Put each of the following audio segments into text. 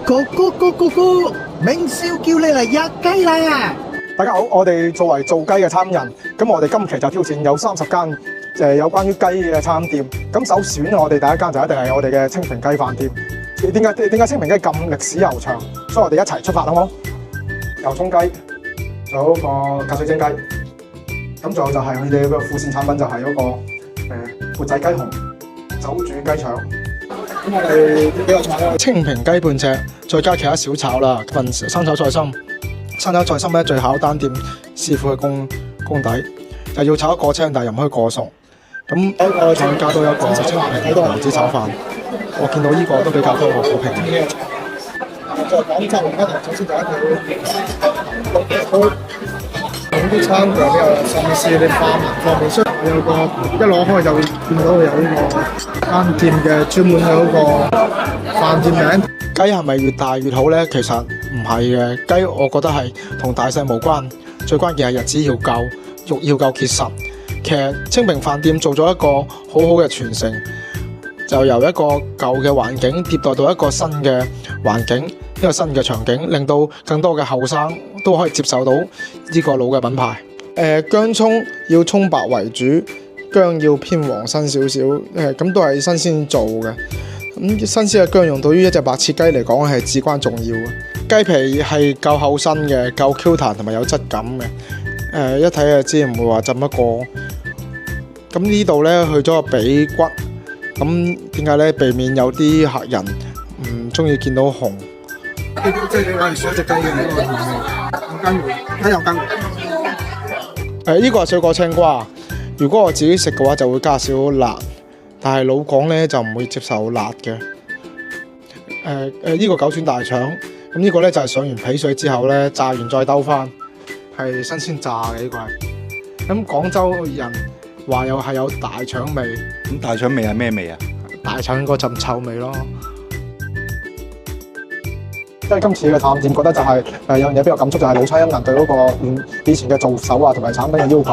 哥，明少叫你嚟吔雞啦！大家好，我哋作為做雞嘅餐人，咁我哋今期就挑戰有30間有關於雞嘅餐店。咁首選我哋第一間就一定係我哋嘅清平雞飯店。點解清平雞咁歷史悠長？所以我哋一齊出發好冇？油葱雞，仲有嗰個隔水蒸雞。咁仲有就係我哋嘅副線產品就係嗰個缽仔雞紅、酒煮雞腸。咁我哋幾個菜咧？清平雞半隻，再加其他小炒啦，份生炒菜心。生炒菜心咧最考單店師傅嘅功底，就要炒得過青，但係又唔可以過熟。咁我再加多一個清平牛子炒飯，我見到呢個都比較多好評。再講就首先第一條，咁啲餐具比較新鮮，啲花紋方面，雖然有個一攞開就會見到有呢個間店嘅專門嘅嗰個飯店名。雞係咪越大越好呢？其實唔係嘅，雞我覺得係同大細無關，最關鍵係日子要夠，肉要夠結實。其實清平飯店做咗一個好好嘅傳承，就由一個舊嘅環境迭代到一個新嘅環境，一個新嘅場景，令到更多嘅後生都可以接受到呢個老嘅品牌。薑葱要葱白為主，薑要偏黃身少少，咁都係新鮮做嘅。咁新鮮嘅薑用對於一隻白切雞嚟講係至關重要嘅。雞皮係夠厚身嘅，夠 Q 彈同埋有質感嘅。一睇就知唔會話浸得過。咁呢度呢，去咗個髀骨，咁點解呢？避免有啲客人唔中意見到紅。即係你話係水隻雞嘅呢個原味，有羹魚，有羹魚。呢個係水果青瓜。如果我自己食嘅話，就會加少辣。但係老廣咧就唔會接受辣嘅。呢個九轉大腸，咁呢個咧就係上完皮水之後咧炸完再兜翻，係新鮮炸嘅呢個係。咁廣州人話又係有大腸味。咁大腸味係咩味啊？大腸嗰陣臭味咯。因為今次嘅探店覺得就係有樣嘢比較感觸，就係老餐一人對嗰個以前嘅做手啊同埋產品嘅要求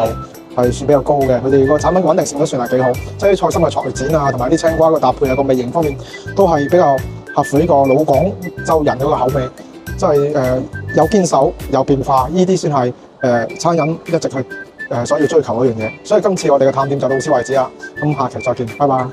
係算比較高嘅，佢哋個產品穩定性都算係幾好，即係啲菜心嘅菜剪啊，同埋啲青瓜嘅搭配啊，個味型方面都係比較合乎呢個老廣州人嗰個口味，即係有堅守有變化，呢啲先係餐飲一直去所要追求嗰樣嘢。所以今次我哋嘅探店就到此為止啦，咁下期再見，拜拜。